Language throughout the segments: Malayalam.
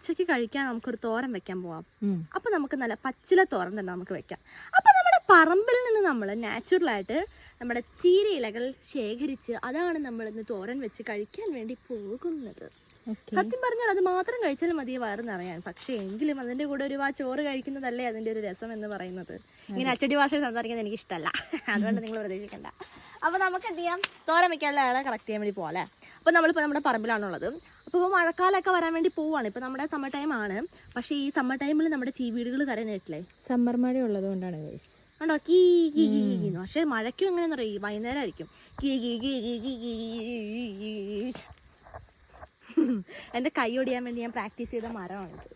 ഉച്ചയ്ക്ക് കഴിക്കാൻ നമുക്കൊരു തോരൻ വെക്കാൻ പോവാം. അപ്പം നമുക്ക് നല്ല പച്ചില തോരൻ തന്നെ നമുക്ക് വെക്കാം. അപ്പം നമ്മുടെ പറമ്പിൽ നിന്ന് നമ്മൾ നാച്ചുറലായിട്ട് നമ്മുടെ ചീര ഇലകൾ ശേഖരിച്ച് അതാണ് നമ്മൾ ഇന്ന് തോരൻ വെച്ച് കഴിക്കാൻ വേണ്ടി പോകുന്നത്. സത്യം പറഞ്ഞാൽ അത് മാത്രം കഴിച്ചാലും മതി വയറ് നിറയാൻ. പക്ഷേ എങ്കിലും അതിൻ്റെ കൂടെ ഒരു ചോറ് കഴിക്കുന്നതല്ലേ അതിൻ്റെ ഒരു രസം എന്ന് പറയുന്നത്. ഇങ്ങനെ അച്ചടി ഭാഷയിൽ സംസാരിക്കുന്നത് എനിക്ക് ഇഷ്ടമല്ല, അതുകൊണ്ട് നിങ്ങൾ പ്രതീക്ഷിക്കണ്ട. അപ്പോൾ നമുക്ക് എന്ത് ചെയ്യാം, തോരൻ വെക്കാനുള്ള ആളെ കളക്ട് ചെയ്യാൻ വേണ്ടി പോകാം അല്ലേ. അപ്പോൾ നമ്മളിപ്പോൾ നമ്മുടെ പറമ്പിലാണുള്ളത്. അപ്പോൾ ഇപ്പോൾ മഴക്കാലമൊക്കെ വരാൻ വേണ്ടി പോവാണ്. ഇപ്പോൾ നമ്മുടെ സമ്മർ ടൈം ആണ്. പക്ഷേ ഈ സമ്മർ ടൈമിൽ നമ്മുടെ ചീവീടുകൾ കരയുന്നില്ലേ, സമ്മർ മഴ ഉള്ളത് കൊണ്ടാണ് ഉണ്ടോ കീ കീ കീ. പക്ഷേ മഴയ്ക്കും എങ്ങനെയാണെന്ന് അറിയാം, വൈകുന്നേരം ആയിരിക്കും കീ കീ കീ കീ കീ കീ. എൻ്റെ കൈ ഒടിയാൻ വേണ്ടി ഞാൻ പ്രാക്ടീസ് ചെയ്ത മരമാണിത്,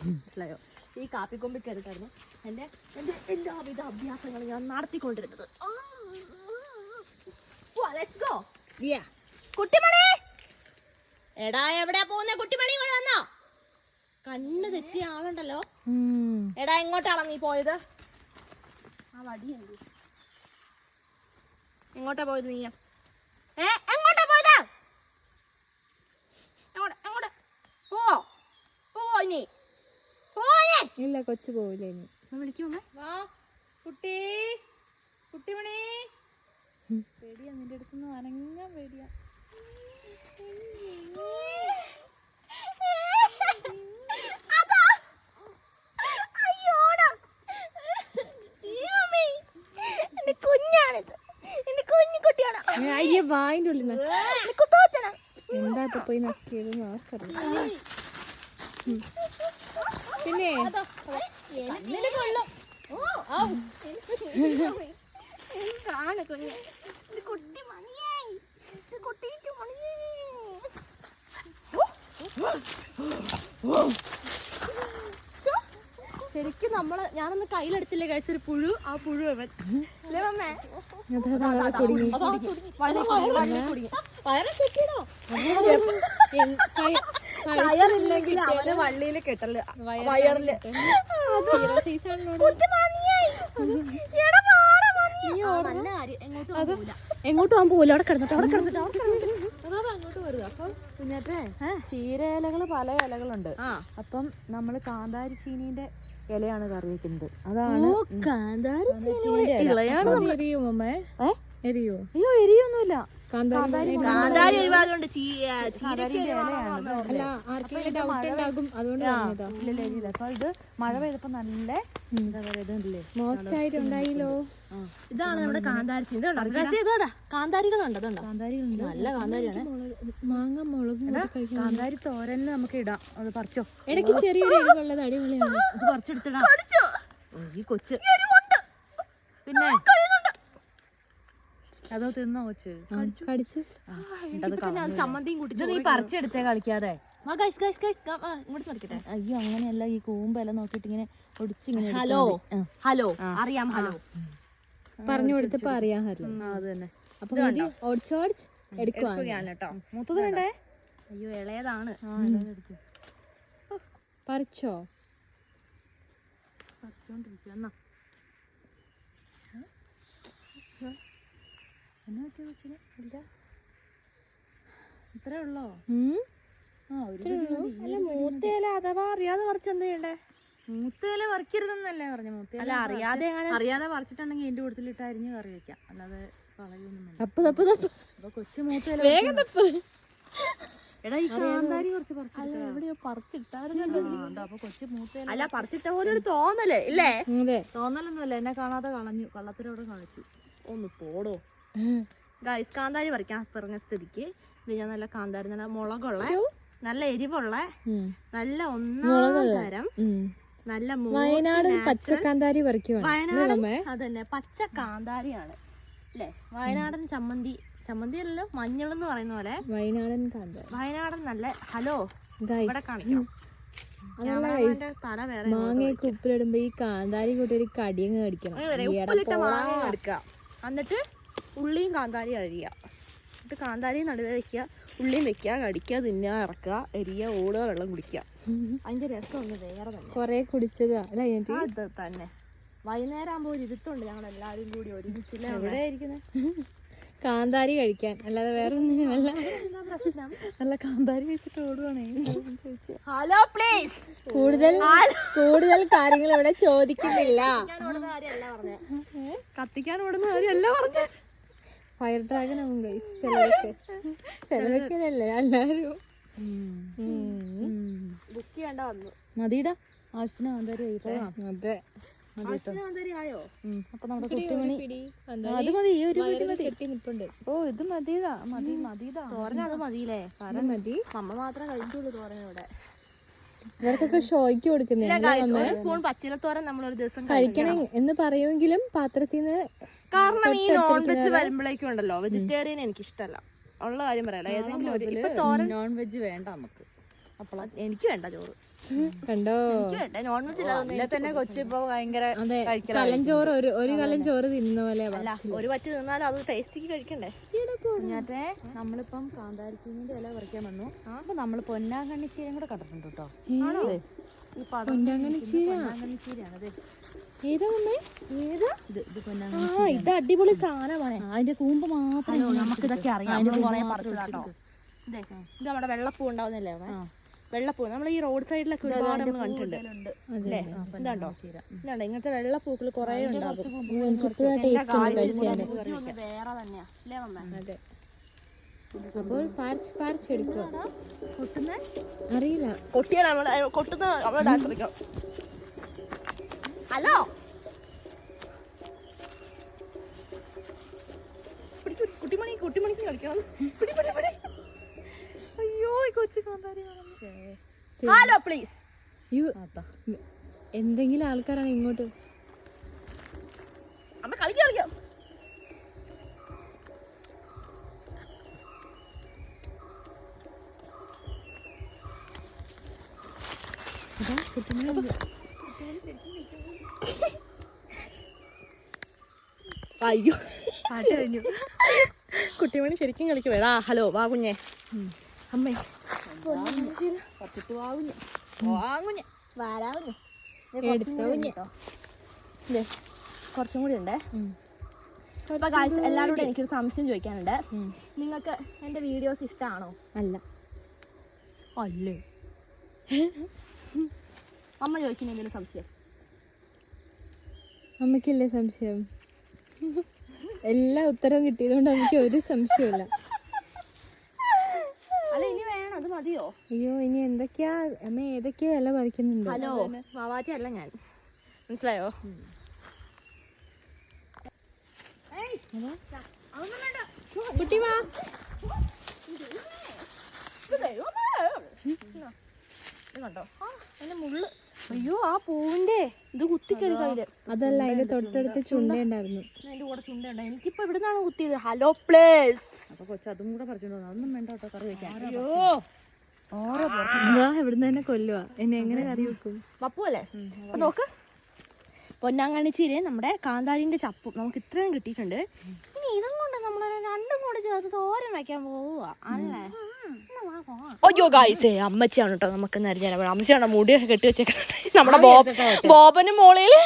മനസ്സിലായോ. ഈ കാപ്പിക്കൊമ്പിൽ കയറിട്ടായിരുന്നു എൻ്റെ എല്ലാവിധ അഭ്യാസങ്ങൾ ഞാൻ നടത്തിക്കൊണ്ടിരുന്നത്. കുട്ടിമണി, എടാ എവിടെയാ പോകുന്നേ? കുട്ടിമണി ഇവിടെ വന്നോ? കണ്ണ് തെറ്റിയ ആളുണ്ടല്ലോ. എടാ എങ്ങോട്ടാണോ നീ പോയത്? ആ വടി എന്ത്, എങ്ങോട്ടാ പോയത് നീ? എങ്ങോട്ടാ പോയത്? ഇല്ല, കൊച്ചു പോവില്ല. വിളിക്കുമോ? കുട്ടി, കുട്ടിമണി. പേടിയാ, നിന്റെ അടുത്തുനിന്ന് അനങ്ങാൻ പേടിയാ. കുഞ്ഞാണിത്, എന്റെ കുഞ്ഞു കുട്ടിയാണ്. അയ്യ, വായിന്റെ ഉള്ളിൽ എന്താ പോയി നക്കിയത് ആർക്കറിയാം. പിന്നെ ശരിക്കും ഞാനൊന്ന് കയ്യിലെടുത്തില്ലേ കഴിച്ചൊരു പുഴു, ആ പുഴു അവൻ അല്ലേ മമ്മേ? കയറില്ലെങ്കിൽ അവന് വള്ളിയില് കെട്ടല്, വയറില്. എങ്ങോട്ടും പോകാൻ പോകില്ല, അവിടെ കിടന്നിട്ട് അങ്ങോട്ട് വരുക. അപ്പം കുഞ്ഞാറ്റേ, ചീര ഇലകള് പല ഇലകളുണ്ട്. അപ്പം നമ്മള് കാന്താരി ചീനീന്റെ ഇലയാണ് കറി വെക്കുന്നത്. അതാണ് എരിയോ? അയ്യോ, എരിയൊന്നുമില്ല. കാന്താരി ഒരുപാടുണ്ട്. അപ്പൊ ഇത് മഴ പെയ്തപ്പോ നല്ല മോസ്റ്റ് ആയിട്ടുണ്ടായില്ലോ. ഇതാണ് നമ്മുടെ കാന്താരി ചീനി. കാന്താരികളുണ്ട്, കാന്താരികളുണ്ട്, നല്ല കാന്താരിയാണ്. മാങ്ങ മുളകും കാന്താരി തോരന് നമുക്ക് ഇടാം. അത് പറിച്ചോ, ഇടയ്ക്ക് ചെറിയൊരു എരിവുള്ളത് അടിപൊളിയാണ്. അത് പറിച്ചെടുത്തിടാം. ഈ കൊച്ച് പിന്നെ അതോ തിന്നോ കൊച്ച്? കടിച്ചു. ചമ്മന്തിയും കൂട്ടി നീ പറിച്ചെടുത്തേ, കളിക്കാതെ. ഇങ്ങോട്ട് പഠിക്കട്ടെ. അയ്യോ, അങ്ങനെയല്ല. ഈ കൂമ്പല നോക്കിട്ട് ഇങ്ങനെ ഒടിച്ചിങ്ങനെ. ഹലോ ഹലോ അറിയാം, ഹലോ പറഞ്ഞു കൊടുത്തപ്പോ അറിയാം. ഹലോ, അത് തന്നെ. അപ്പൊ ഓടിച്ചോടിച്ച് എടുക്കുകയാണ് കേട്ടോ. മൂത്തത് വേണ്ടേ? അയ്യോ, ഇളയതാണ്. പറിച്ചോ? പറിച്ചോണ്ടിരിക്കുക. എന്നാ ഇത്രേ ഉള്ളോ? മൂത്തേല അഥവാ അറിയാതെ പറിച്ച് എന്താ ചെയ്യണ്ടേ? മൂത്തേല പറിക്കരുതെന്നല്ലേ പറഞ്ഞു. മൂത്തേല അറിയാതെ പറിച്ചിട്ടുണ്ടെങ്കിൽ എന്റെ കൂട്ടത്തിലിട്ട് അരിഞ്ഞ് കറി വെക്കാം, അല്ലാതെ കളയൊന്നും. അപ്പൊ കൊച്ചു മൂത്തേല വേഗം തപ്പ്. എടാ, ഈ കാന്താരി കുറച്ച് എവിടെയോ പറിച്ചിട്ടായിരുന്നു. അപ്പൊ കൊച്ചു മൂത്തേല അല്ല, പറിച്ചിട്ട പോലെ ഒരു തോന്നല് ഇല്ലേ? തോന്നലൊന്നുമല്ല, എന്നെ കാണാതെ കളഞ്ഞു, കള്ളത്തിനോട് കാണിച്ചു. ഒന്ന് പോടോ ഗൈസ്. കാന്താരി പറിക്കാൻ പറഞ്ഞ സ്ഥിതിക്ക് ഇത് ഞാൻ നല്ല കാന്താരി, നല്ല മുളകുള്ള, നല്ല എരിവുള്ള, നല്ല ഒന്നാം തരം, നല്ല വയനാടൻ പച്ചക്കാന്താരി വയനാടൻ. അതന്നെ, പച്ച കാന്താരിയാണ് അല്ലേ? വയനാടൻ ചമ്മന്തി അല്ലല്ലോ, മഞ്ഞളെന്ന് പറയുന്ന പോലെ വയനാടൻ നല്ല. ഹലോ, ഇവിടെ കാണിക്കാം. തല വേറെ. മാങ്ങയൊക്കെ ഉപ്പിലിടുമ്പോ ഈ കാന്താരി കൂട്ടി ഒരു കടിയങ്ങ് കടിക്കണം. ഉപ്പിലിട്ട മാങ്ങ എടുക്കുക, എന്നിട്ട് ഉള്ളിയും കാന്താരി അരിയുക, എന്നിട്ട് കാന്താരി നടുവേ വെക്കുക, ഉള്ളിയും വെക്കുക, കടിക്കുക, തിന്നുക, ഇറക്കുക, എരിയുക, ഓടുക, വെള്ളം കുടിക്കുക. അതിന്റെ രസം ഒന്ന് വേറെ തന്നെ. കൊറേ കുടിച്ചതാ അത് തന്നെ. വൈകുന്നേരം ആകുമ്പോൾ ഒരു ഇരുത്തുണ്ട്, ഞങ്ങൾ എല്ലാവരും കൂടി ഒരുമിച്ചില്ല. എവിടെ ഇരിക്കുന്നത്? കാന്താരി കഴിക്കാൻ, അല്ലാതെ വേറെ ഒന്നിനുമല്ല. അല്ല കാന്താരി കഴിച്ചിട്ട് ഓടുവാണേ. Hello please. കൂടുതൽ കാര്യങ്ങൾ ഇവിടെ ചോദിക്കുന്നില്ല. കത്തിക്കാൻ ഓടുന്ന കാര്യമല്ല പറഞ്ഞത്. ഫയർ ഡ്രാഗൺ ആവും ഗൈസ് ചിലവൊക്കെയല്ലേ എല്ലാരും. ബുക്ക് ചെയ്യേണ്ട വന്നു. മതിയുടെ ആവശ്യത്തിന് കാന്താരി കഴിക്കാം. അതെ, ആയോ? അപ്പൊ നമ്മുടെ കുട്ടിമണി പിടി അത് മതി. ഈ ഒരു കെട്ടി നിപ്പുണ്ട്. ഓ ഇത് മതിയതാ, മതിയതാ. തോരൻ അത് മതിയില്ലേ? അത് മതി. നമ്മ മാത്രം കഴിച്ചുള്ളൂ തോരൻ ഇവിടെ. ഇവർക്കൊക്കെ ഷോയ്ക്ക് കൊടുക്കുന്നില്ല. ഒരു സ്പൂൺ പച്ചിലത്തോരൻ നമ്മൾ ഒരു ദിവസം കഴിക്കണം എന്ന് പറയുമെങ്കിലും പാത്രത്തിൽ നിന്ന്. കാരണം ഈ നോൺ വെജ് വരുമ്പോഴേക്കും ഉണ്ടല്ലോ, വെജിറ്റേറിയൻ എനിക്ക് ഇഷ്ടമല്ല. ഉള്ള കാര്യം പറയാലോ. ഏതെങ്കിലും ഒരു ഇപ്പൊ തോരൻ നോൺ വെജ് വേണ്ട നമുക്ക്. അപ്പോൾ എനിക്ക് വേണ്ട ചോറ്. കണ്ടോ, എനിക്ക് വേണ്ട നോൺ വെജ് ഇല്ലാതെ തന്നെ കൊച്ചിപ്പോ ഭയങ്കര കലഞ്ചോറ് ഒരു കലഞ്ചോറ് തിന്നുന്ന പോലെ. ഒരു പറ്റി നിന്നാലും അത് ടേസ്റ്റിക്ക് കഴിക്കണ്ടേ. കുഞ്ഞാറ്റേ നമ്മളിപ്പം കാന്താരി ചീനിന്റെ ഇല പറിക്കാൻ വന്നു. അപ്പൊ നമ്മള് പൊന്നാങ്കണ്ണി ചീരയും കൂടെ കണ്ടിട്ടുണ്ട് കേട്ടോ. പൊന്നാങ്കണ്ണി ചീര ചീരയാണ്. ഏതാ മമ്മേ? ഇത് അടിപൊളി സാധനമാണ്. അതിന്റെ കൂമ്പ് മാത്രം നമുക്ക് ഇതൊക്കെ അറിയാം. ഇത് നമ്മുടെ വെള്ളപ്പൂ ഉണ്ടാവുന്നല്ലേ? വെള്ളപ്പൂ നമ്മൾ ഈ റോഡ് സൈഡിലൊക്കെ ഒരുപാട് നമ്മൾ കണ്ടിട്ടുണ്ട്. ഇതാണ്ടോ ഇങ്ങനത്തെ വെള്ളപ്പൂക്കൾ കുറെ ഉണ്ടാകും. വേറെ തന്നെയാ അല്ലേ മമ്മ? അതെ. അപ്പോൾ പാരിച്ചെടുക്കുക. അറിയില്ല. കൊട്ടിയാണ് നമ്മള് കൊട്ടുന്ന നമ്മള് ഡാൻസ് കളിക്കാം. ഹലോ കുട്ടിമണിക്ക് കളിക്കണം. അയ്യോ ഈ കൊച്ചു കാന്താരി. Hello please. എന്തെങ്കിലും ആൾക്കാരാണ് ഇങ്ങോട്ട്. അമ്മ കളിക്കാം. അയ്യോ പാട്ട് കഴിഞ്ഞു. കുട്ടിമണി ശരിക്കും കളിക്കും. വേടാ ഹലോ വാ കുഞ്ഞെ. അമ്മേ കുറച്ചും കൂടി ഉണ്ടേ. എല്ലാവരോടും എനിക്കൊരു സംശയം ചോദിക്കാനുണ്ട്. നിങ്ങൾക്ക് എന്റെ വീഡിയോസ് ഇഷ്ടമാണോ? അല്ല. അല്ലേ അമ്മ ചോദിക്കുന്ന എന്തെങ്കിലും സംശയം? അമ്മയ്ക്കല്ലേ സംശയം? എല്ലാ ഉത്തരവും കിട്ടിയതുകൊണ്ട് എനിക്ക് ഒരു സംശയമില്ല. അല്ല ഇനി വേണം, അത് മതിയോ? അയ്യോ ഇനി എന്തൊക്കെയാ അമ്മ, ഏതൊക്കെയോ ഇല പറിക്കുന്നുണ്ട്. ഹലോ മാവാറ്റി അല്ല ഞാൻ, മനസ്സിലായോ? കുട്ടി വാ. കണ്ടോ എന്റെ മുള്ളു. അയ്യോ ആ പൂവിന്റെ ഇത് കുത്തിക്കറി കയ്യില്. അതല്ല, അതിന്റെ തൊട്ടടുത്ത് ചുണ്ടയുണ്ടായിരുന്നു. അതിന്റെ കൂടെ ചുണ്ടയുണ്ട്. എനിക്കിപ്പോ എവിടുന്നാണ് കുത്തിയത്? ഹലോ പ്ലേസ്. അപ്പൊ കൊച്ചു അതും കൂടെ പറിച്ചോണ്ടോ? അതൊന്നും വേണ്ട കേട്ടോ കറി വെക്കാൻ. അയ്യോ എവിടുന്ന് തന്നെ കൊല്ലുവാ എന്നെ. എങ്ങനെ കറി വെക്കും? പപ്പു അല്ലേ? അപ്പൊ നോക്ക്, പൊന്നാങ്കണ്ണി ചീരയും നമ്മുടെ കാന്താരിന്റെ ചപ്പും നമുക്ക് ഇത്രയും കിട്ടിയിട്ടുണ്ട്. ഇനി ഇതും കൊണ്ട് നമ്മൾ രണ്ടും കൂടെ ചേർത്ത് തോരൻ വയ്ക്കാൻ പോവാ അല്ലേ? അയ്യോ ഗായ്സേ, അമ്മച്ചിയാണ് കേട്ടോ നമുക്ക് നരിഞ്ഞ. അമ്മച്ചിയാണ് മുടിയൊക്കെ കെട്ടി വെച്ചേക്കുന്നത്. നമ്മുടെ ബോബനും മോളയില്.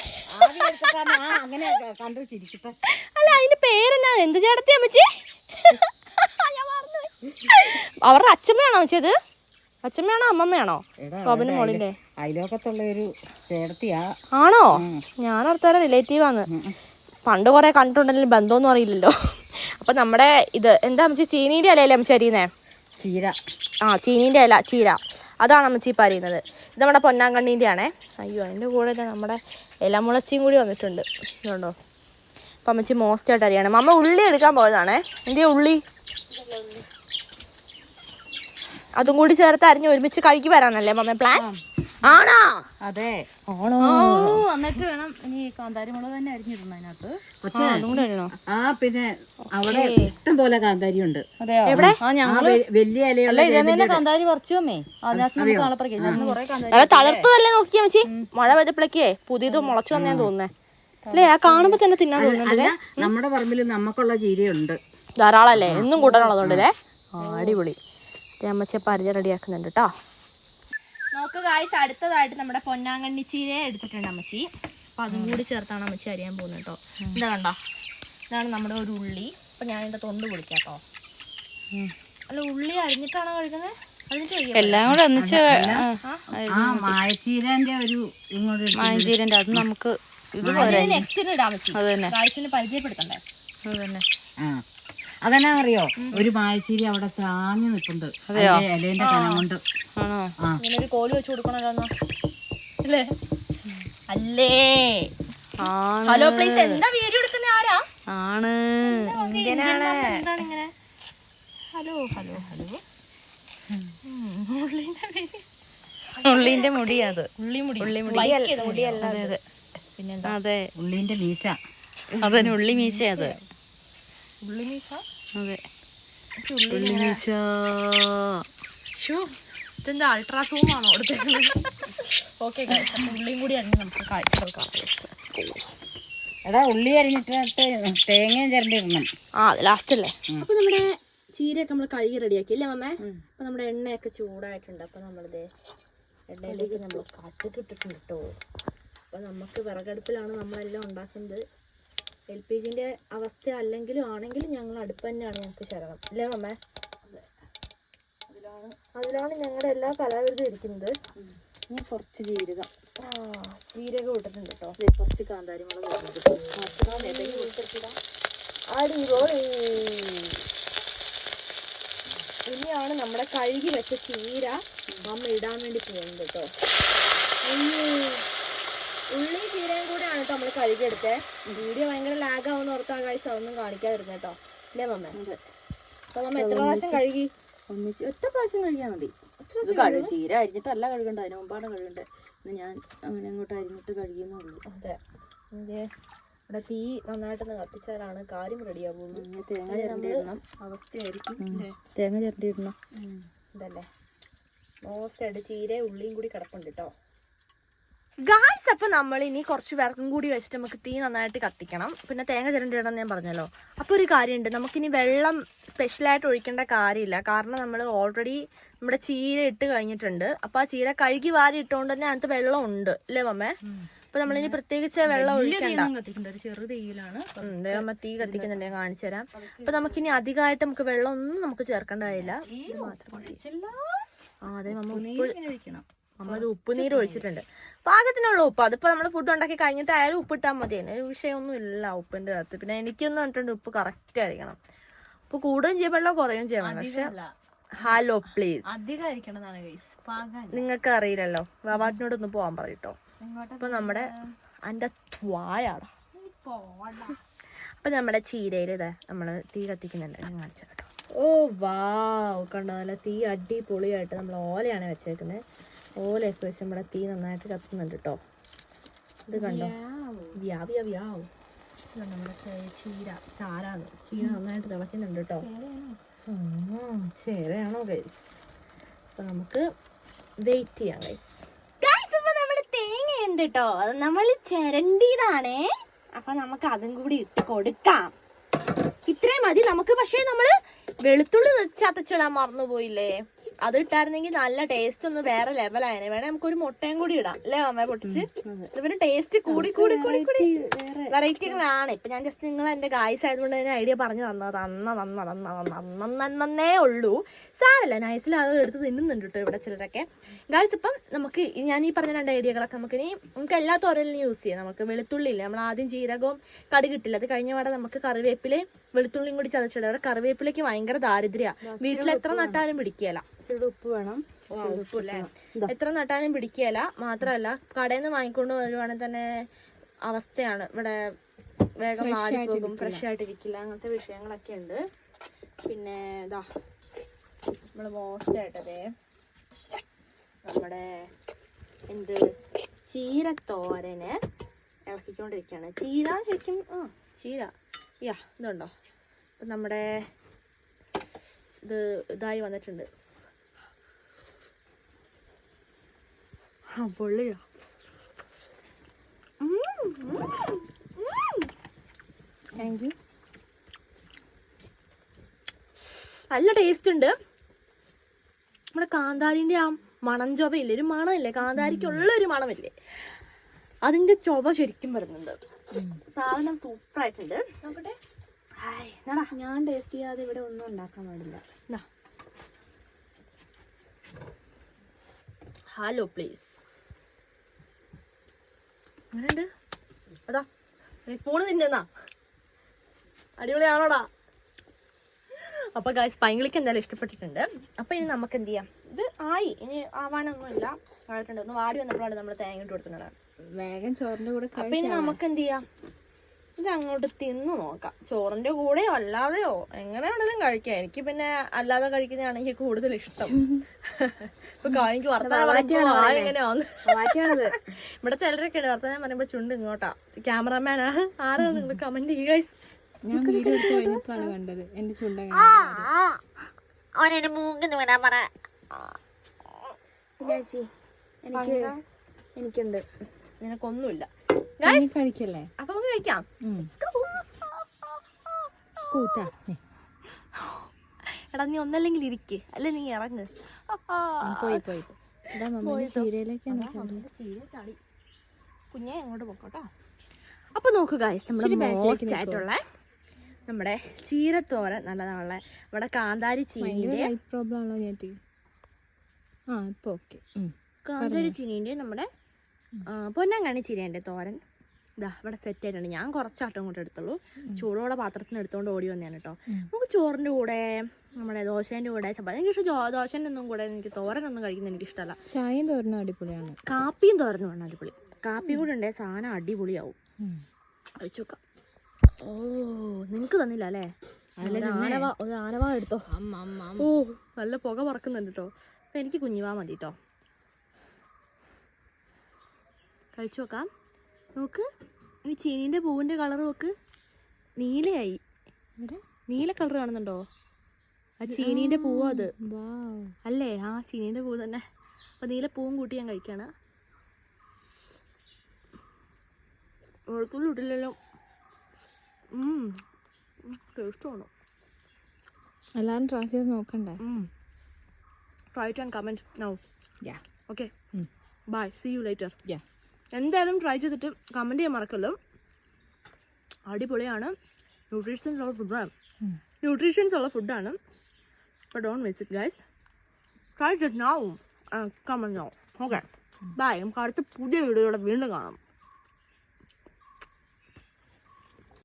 അല്ല അതിന്റെ പേരെന്നാ? എന്ത് ചേട്ടത്തി അമ്മച്ചി? അവരുടെ അച്ഛമ്മയാണോ അമ്മച്ചത്? അച്ഛമ്മയാണോ അമ്മമ്മയാണോ ബോബനും മോളിന്റെ? അയലോക്കത്തുള്ള ഒരു ചേട്ടത്തിയാ. ആണോ? ഞാൻ ഓർത്തോരെ റിലേറ്റീവാന്ന്. പണ്ട് കുറെ കണ്ടിട്ടുണ്ടെങ്കിലും ബന്ധമൊന്നും അറിയില്ലല്ലോ. അപ്പൊ നമ്മുടെ ഇത് എന്താ അമ്മച്ചി? ചീനീന്റെ ഇലയല്ലേ അമ്മച്ചി അരിയുന്നേ? ചീര. ചീനീൻ്റെ ഇല, ചീര, അതാണ് അമ്മച്ചി ഇപ്പം അറിയുന്നത്. ഇത് നമ്മുടെ പൊന്നാങ്കണ്ണീൻ്റെ ആണേ. അയ്യോ അതിൻ്റെ കൂടെ നമ്മുടെ ഇലമുളച്ചിയും കൂടി വന്നിട്ടുണ്ട്. ഇതുണ്ടോ? അപ്പം അമ്മച്ചി മോസ്റ്റായിട്ട് അറിയാണ്. അമ്മ ഉള്ളി എടുക്കാൻ പോയതാണേ. എൻ്റെ ഉള്ളി അതും കൂടി ചേർത്ത് അരിഞ്ഞ് ഒരുമിച്ച് കഴുകി വരാനല്ലേ മമ്മ പ്ലാൻ? ആണോ? അതെ. ആണോ? എന്നിട്ട് വേണം ഇനി കാന്താരി മുളക് തന്നെ അരിഞ്ഞിടണം അതിനകത്ത്. അതും കൂടെ അരിയണോ? പിന്നെ അവിടെ ഇഷ്ടം പോലെ കാന്താരി ഉണ്ട്. എവിടെ? വലിയ ഇലയുള്ള കാന്താരി പറിച്ചോമേ. നല്ല തളർത്തതല്ലേ നോക്കിയാ മച്ചി? മഴ പെയ്തപ്പോഴേക്കേ പുതിയത് മുളച്ചു വന്നേ തോന്നുന്നേ അല്ലേ? ആ കാണുമ്പോ തന്നെ തിന്നാൻ തോന്നുന്നുണ്ടല്ലേ. നമ്മുടെ പറമ്പിൽ നമുക്കുള്ള ചീരയുണ്ട് ധാരാളല്ലേ, എന്നും കൂട്ടാനുള്ളതുകൊണ്ടല്ലേ. അടിപൊളി. അമ്മച്ചി പരിചയം റെഡിയാക്കുന്നുണ്ട് കേട്ടോ. നോക്ക് ഗായ്സ്, അടുത്തതായിട്ട് നമ്മുടെ പൊന്നാങ്കണ്ണി ചീര എടുത്തിട്ടുണ്ട് അമ്മച്ചി. അപ്പം അതും കൂടി ചേർത്താണ് അമ്മച്ചി അരിയാൻ പോകുന്നത് കേട്ടോ. എന്താ കണ്ടോ? ഇതാണ് നമ്മുടെ ഒരു ഉള്ളി. അപ്പം ഞാൻ എൻ്റെ തൊണ്ട് പൊളിക്കാം കേട്ടോ. അല്ല ഉള്ളി അരിഞ്ഞിട്ടാണോ കഴിക്കുന്നത്? അരിഞ്ഞിട്ട് എല്ലാം കൂടെ ഒന്നിച്ച് മായച്ചീരന്റെ ഒരു മായച്ചീരന്റെ അത് നമുക്ക് നെക്സ്റ്റിന് ഇടാൻ പറ്റും. അത് തന്നെ കാഴ്ചന് പരിചയപ്പെടുത്തണ്ടേ? അത് തന്നെ. അതെന്നാ അറിയോ, ഒരു മായച്ചീരി അവിടെ ചാഞ്ഞു നിൽക്കുന്നത് ഇലേന്റെ കനം കൊണ്ട്. ആണോ? ഇങ്ങനെ ഒരു കോല് വെച്ച് കൊടുക്കണല്ലോ അല്ലേ? അല്ലേ? ഹലോ പ്ലീസ്, എന്താ വീഡിയോ എടുക്കുന്ന ആരാ? ആണ്. എന്താണ് ഇങ്ങനെ? Hello hello hello. ഉള്ളിന്റെ മുടി. അത് മുടിയല്ല. അതെ പിന്നെന്താ? അതെ ഉള്ളിന്റെ മീശ. അതന്നെ ഉള്ളി മീശ. അത് ഉള്ളിമീശ. അതെ ഉള്ളി മീശ. ഇതെന്താ അൾട്രാസൂം ആണോ എടുത്തേക്കുന്നത്? ഓക്കെ, ഉള്ളിയും കൂടി അരിഞ്ഞ് നമുക്ക് കാഴ്ച കൊടുക്കാം. എടാ ഉള്ളി അരിഞ്ഞിട്ട് തേങ്ങയും ചിരണ്ടിടണം. അത് ലാസ്റ്റ് അല്ലേ? അപ്പൊ നമ്മുടെ ചീരയൊക്കെ നമ്മൾ കഴുകി റെഡിയാക്കി അല്ലേ മമ്മേ? അപ്പൊ നമ്മുടെ എണ്ണയൊക്കെ ചൂടായിട്ടുണ്ട്. അപ്പൊ നമ്മളിത് എണ്ണയിലേക്ക് നമ്മൾ കടുക് ഇട്ടിട്ടുണ്ട് കേട്ടോ. അപ്പൊ നമുക്ക് വിറകടുപ്പിലാണ് നമ്മളെല്ലാം ഉണ്ടാക്കുന്നത്. LPGന്റെ അവസ്ഥ അല്ലെങ്കിലും ആണെങ്കിലും ഞങ്ങൾ അടുപ്പ് തന്നെയാണ് ഞങ്ങൾക്ക് ശരണം അല്ലേ മമ്മേ? അതിലാണ് ഞങ്ങളുടെ എല്ലാ കലാവിരുദ്ധം ഇരിക്കുന്നത്. ഞാൻ കുറച്ച് ജീരകം ജീരകം ഇട്ടിട്ടുണ്ട് കേട്ടോ. കുറച്ച് കാന്താരി മുളക്. ഇനിയാണ് നമ്മുടെ കഴുകി വെച്ച ചീര മമ്മ ഇടാൻ വേണ്ടി പോകുന്നത് കേട്ടോ. ഉള്ളി ചീരയും കൂടെയാണ് കേട്ടോ നമ്മൾ കഴുകിയെടുത്തേ. വീഡിയോ ഭയങ്കര ലാഗാവുന്ന ഓർത്താ കാഴ്ച അതൊന്നും കാണിക്കാതിരുന്ന കേട്ടോ അല്ലേ മമ്മ? അപ്പൊ നമ്മ എത്ര പ്രാവശ്യം കഴുകി? ഒന്നിച്ച് ഒറ്റ പ്രാവശ്യം കഴുകിയാൽ മതി. ചീര അരിഞ്ഞിട്ടല്ല കഴുകണ്ട, അതിന് മുമ്പാണ് കഴുകണ്ടേ. ഞാൻ അങ്ങനെ അങ്ങോട്ട് അരിഞ്ഞിട്ട് കഴുകിയെന്നുള്ളൂ. അതെ, ഇവിടെ തീ നന്നായിട്ടൊന്ന് കത്തിച്ചാലാണ് കാര്യം റെഡിയാവുള്ളൂ. തേങ്ങ ചിരണ്ടിയിടണം. അവസ്ഥയായിരിക്കും. തേങ്ങ ചിരണ്ടിയിടണം. ഇതല്ലേ മോസ്റ്റായിട്ട് ചീര ഉള്ളിയും കൂടി കിടപ്പുണ്ട് കേട്ടോ ഗായ്സ്. അപ്പൊ നമ്മൾ ഇനി കുറച്ച് വിറകും കൂടി വെച്ചിട്ട് നമുക്ക് തീ നന്നായിട്ട് കത്തിക്കണം. പിന്നെ തേങ്ങ ചിരണ്ടിയിടണം ഞാൻ പറഞ്ഞല്ലോ. അപ്പൊ ഒരു കാര്യമുണ്ട്, നമുക്കിനി വെള്ളം സ്പെഷ്യലായിട്ട് ഒഴിക്കേണ്ട കാര്യമില്ല. കാരണം നമ്മൾ ഓൾറെഡി നമ്മുടെ ചീര ഇട്ട് കഴിഞ്ഞിട്ടുണ്ട്. അപ്പൊ ആ ചീര കഴുകി വാരി ഇട്ടുകൊണ്ട് തന്നെ അതിനകത്ത് വെള്ളം ഉണ്ട് അല്ലേ മമ്മേ? അപ്പൊ നമ്മളിനി പ്രത്യേകിച്ച് വെള്ളം ഒഴിക്കണ്ട. ഒരു ചെറു തീയിലാണ് അമ്മ തീ കത്തിക്കുന്നുണ്ട്, ഞാൻ കാണിച്ചു തരാം. അപ്പൊ നമുക്കിനി അധികമായിട്ട് നമുക്ക് വെള്ളം ഒന്നും നമുക്ക് ചേർക്കേണ്ട കാര്യമില്ല. ഇത് മാത്രം അതെ മമ്മ അമ്മ ഇത് ഉപ്പുനീര് ഒഴിച്ചിട്ടുണ്ട്, പാകത്തിനുള്ള ഉപ്പ്. അതിപ്പോ നമ്മള് ഫുഡ് ഉണ്ടാക്കി കഴിഞ്ഞിട്ടായാലും ഉപ്പിട്ടാൽ മതി, അതിന് വിഷയമൊന്നും ഇല്ല ഉപ്പിന്റെ അകത്ത്. പിന്നെ എനിക്കൊന്നും പറഞ്ഞിട്ടുണ്ട് ഉപ്പ് കറക്റ്റ് ആയിരിക്കണം. ഉപ്പ് കൂടുകയും ചെയ്യാൻ പാടില്ല, കുറയുകയും ചെയ്യണം. പക്ഷെ ഹലോ പ്ലീസ് നിങ്ങൾക്ക് അറിയില്ലല്ലോ, ബാബാട്ടിനോടൊന്ന് പോവാൻ പറയട്ടോ. അപ്പൊ നമ്മുടെ അതിന്റെ ത്വായാടാ. അപ്പൊ നമ്മുടെ ചീരയില് ഇതാ നമ്മള് തീ കത്തിക്കുന്നുണ്ട്, ഞാൻ കാണിച്ചു കേട്ടോ. ഓ വാവ്, കണ്ടോ നല്ല തീ അടിപൊളിയായിട്ട് നമ്മൾ ഓലയാണ് വെച്ചേക്കുന്നത്. ഓലയൊക്കെ വെച്ച് നമ്മുടെ തീ നന്നായിട്ട് കത്തുന്നുണ്ട് കേട്ടോ. ഇത് കണ്ടോ, വ്യാവ് നമ്മുടെ ചീര ചാരാണ്. ചീര നന്നായിട്ട് തിളയ്ക്കുന്നുണ്ട് കേട്ടോ. ചേരയാണോ ഗൈസ്? അപ്പൊ നമുക്ക് വെയിറ്റ് ചെയ്യാം ഗൈസ്. അപ്പൊ നമ്മുടെ തേങ്ങയുണ്ട് കേട്ടോ, അത് നമ്മൾ ചിരണ്ടിയതാണേ. അപ്പൊ നമുക്ക് അതും കൂടി ഇട്ട് കൊടുക്കാം. ഇത്രയും മതി നമുക്ക്. പക്ഷേ നമ്മള് വെളുത്തുള്ളി ചതച്ചിടാൻ മറന്നുപോയില്ലേ? അത് ഇട്ടായിരുന്നെങ്കിൽ നല്ല ടേസ്റ്റ് ഒന്ന് വേറെ ലെവലായനെ. വേണേ നമുക്കൊരു മുട്ടയും കൂടി ഇടാം അല്ലേ അമ്മ പൊട്ടിച്ച്? ഇവര് ടേസ്റ്റ് കൂടി വെറൈറ്റികളാണ്. ഇപ്പൊ ഞാൻ ജസ്റ്റ് നിങ്ങൾ എന്റെ ഗായ്സ് ആയതുകൊണ്ട് തന്നെ ഐഡിയ പറഞ്ഞു തന്നേ ഉള്ളൂ. സാരല്ല, നൈസിൽ അത് എടുത്ത് തിന്നുന്നുണ്ട് കേട്ടോ ഇവിടെ ചിലരൊക്കെ. ഗായ്സ് ഇപ്പം നമുക്ക് ഞാൻ ഈ പറഞ്ഞ 2 ഐഡിയകളൊക്കെ നമുക്ക് എല്ലാ തോരലിനും യൂസ് ചെയ്യാം. നമുക്ക് വെളുത്തുള്ളി ഇല്ല, നമ്മൾ ആദ്യം ജീരകവും കടുകിട്ടില്ല, അത് കഴിഞ്ഞ പാടെ നമുക്ക് കറിവേപ്പിലയും വെളുത്തുള്ളിയും കൂടി ചതച്ചിടും. അവിടെ കറിവേപ്പിലേക്ക് ഭയങ്കര ദാരിദ്ര്യ, വീട്ടിൽ എത്ര നട്ടാലും പിടിക്കുകയില്ല. ഉപ്പ് വേണം, ഉപ്പല്ലേ എത്ര നട്ടാലും പിടിക്കുകയില്ല. മാത്രമല്ല കടയിൽ നിന്ന് വാങ്ങിക്കൊണ്ട് വരുവാണെങ്കിൽ തന്നെ അവസ്ഥയാണ്, ഇവിടെ വേഗം മാറിപ്പോകും, ഫ്രഷ് ആയിട്ടിരിക്കില്ല, അങ്ങനത്തെ വിഷയങ്ങളൊക്കെ ഉണ്ട്. പിന്നെ ഇതാ നമ്മള് മോസ്റ്റായിട്ടതേ നമ്മുടെ ചീരത്തോരന് ഇളക്കിക്കൊണ്ടിരിക്കുകയാണ്. ചീര ശരിക്കും ചീര ഇതുണ്ടോ. അപ്പം നമ്മുടെ ഇത് ഇതായി വന്നിട്ടുണ്ട്. പൊള്ളിയോ. Thank you. നല്ല ടേസ്റ്റ് ഉണ്ട്. നമ്മുടെ കാന്താരിൻ്റെ ആ മണം ചൊവയില്ലേ, ഒരു മണമില്ലേ, കാന്താരിക്കുള്ളൊരു മണമില്ലേ, അതിൻ്റെ ചൊവ ശരിക്കും വരുന്നുണ്ട്. സാധനം സൂപ്പറായിട്ടുണ്ട്. നോക്കട്ടെ. ഞാൻ ടേസ്റ്റ് ചെയ്യാതെ ഇവിടെ ഒന്നും ഉണ്ടാക്കാൻ പാടില്ല. Hello please. അങ്ങനെയുണ്ട്. അതാ സ്പൂണ് തിന്നാ അടിപൊളിയാണോടാ. അപ്പോൾ ഗൈസ് പൈങ്കിളിക്ക് എന്തായാലും ഇഷ്ടപ്പെട്ടിട്ടുണ്ട്. അപ്പോൾ ഇനി നമുക്ക് എന്ത് ചെയ്യാം, ഇത് ആയി, ഇനി ആവാനൊന്നുമില്ല, ആയിട്ടുണ്ട്. ഒന്ന് വാടി വന്നപ്പോഴാണ് നമ്മൾ തേങ്ങ ഇട്ട് കൊടുക്കുന്നത്. വേഗം ചോറിന്റെ കൂടെ അപ്പം ഇനി നമുക്ക് എന്ത് ചെയ്യാം, ഇത് അങ്ങോട്ട് തിന്നു നോക്കാം. ചോറിന്റെ കൂടെയോ അല്ലാതെയോ എങ്ങനെ വേണമെങ്കിലും കഴിക്കാം. എനിക്ക് പിന്നെ അല്ലാതെ കഴിക്കുന്നതാണ് എനിക്ക് കൂടുതൽ ഇഷ്ടം. ഇപ്പൊ എനിക്ക് വർത്തമാനം എങ്ങനെയാന്ന് ഇവിടെ ചിലരൊക്കെ ഉണ്ട് വർത്തമാനം പറയുമ്പോ ചുണ്ട് ഇങ്ങോട്ടാ. ക്യാമറമാനാ ആരാണ് നിങ്ങൾ കമന്റ് ചെയ്യുക ഗൈസ്. ഞാൻ വീഡിയോ എടുത്ത് കഴിഞ്ഞപ്പോഴാണ് കണ്ടത് എന്റെ ചുണ്ടങ്ങനെ. എനിക്കുണ്ട്. നിനക്കൊന്നുമില്ല. കഴിക്കല്ലേ? അപ്പൊ നമുക്ക് കഴിക്കാം. കൂത്താ എടാ നീ ഒന്നല്ലെങ്കിൽ ഇരിക്ക്, അല്ലെ നീ ഇറങ്ങ്. പോയി പോയി. ചീരയിലേക്കാണ് ചാടി. കുഞ്ഞെ അങ്ങോട്ട് പോക്കോട്ടോ. അപ്പൊ നോക്കുക നമ്മുടെ മോസ്റ്റ് ആയിട്ടുള്ള നമ്മുടെ ചീരത്തോരൻ നല്ലതാണുള്ള നമ്മുടെ കാന്താരി ചീനിന്റെ പ്രോബ്ലം ആണല്ലോ ഞാൻ. കാന്താരി ചീനിന്റെ നമ്മുടെ പൊന്നാങ്കണ്ണി ചീരേൻ്റെ തോരൻ ഇതാ ഇവിടെ സെറ്റ് ആയിട്ടുണ്ട്. ഞാൻ കുറച്ചാട്ടം കൊണ്ട് എടുത്തുള്ളൂ. ചൂടോടെ പാത്രത്തിന് എടുത്തുകൊണ്ട് ഓടി വന്നതാണ് കേട്ടോ. നമുക്ക് ചോറിൻ്റെ കൂടെ നമ്മുടെ ദോശേൻ്റെ കൂടെ ചപ്പാത്തി. എനിക്ക് ഇഷ്ടം ദോശേൻ്റെ ഒന്നും കൂടെ എനിക്ക് തോരനൊന്നും കഴിക്കുന്നത് എനിക്ക് ഇഷ്ടമല്ല. ചായയും തോരനും അടിപൊളിയാണ്. കാപ്പിയും തോരനും ആണ് അടിപൊളി. കാപ്പിയും കൂടെ ഉണ്ടെങ്കിൽ സാധനം അടിപൊളിയാവും. കഴിച്ചു നോക്കാം. ഓ നിനക്ക് തന്നില്ല അല്ലേ? ഒരു ആനവ എടുത്തോ. ഓ നല്ല പുക പറക്കുന്നുണ്ട് കേട്ടോ. അപ്പം എനിക്ക് കുഞ്ഞിവാ മതി കേട്ടോ. കഴിച്ചു നോക്കാം. നോക്ക് ഈ ചീനീൻ്റെ പൂവിൻ്റെ കളർ നോക്ക്, നീലയായി. നീല കളർ കാണുന്നുണ്ടോ? ആ ചീനീൻ്റെ പൂവ് അത് അല്ലേ? ആ ചീനീൻ്റെ പൂവ് തന്നെ. അപ്പം നീല പൂവും കൂട്ടി ഞാൻ കഴിക്കാണ്. വെളുത്തുള്ളി ഇട്ടില്ലല്ലോ. ടേസ്റ്റാണ്. എല്ലാവരും ട്രൈ ചെയ്ത് നോക്കണ്ടേ? Try to and comment now. Okay bye, see you later. എന്തായാലും ട്രൈ ചെയ്തിട്ട് കമൻറ്റ് ചെയ്യാൻ മറക്കല്ലോ. അടിപൊളിയാണ്. ന്യൂട്രീഷ്യൻസ് ഉള്ള ഫുഡാണ്. അപ്പോൾ don't miss it guys. Try it now. Comment now. Okay bye. നമുക്ക് അടുത്ത പുതിയ വീഡിയോയോടെ വീണ്ടും കാണാം.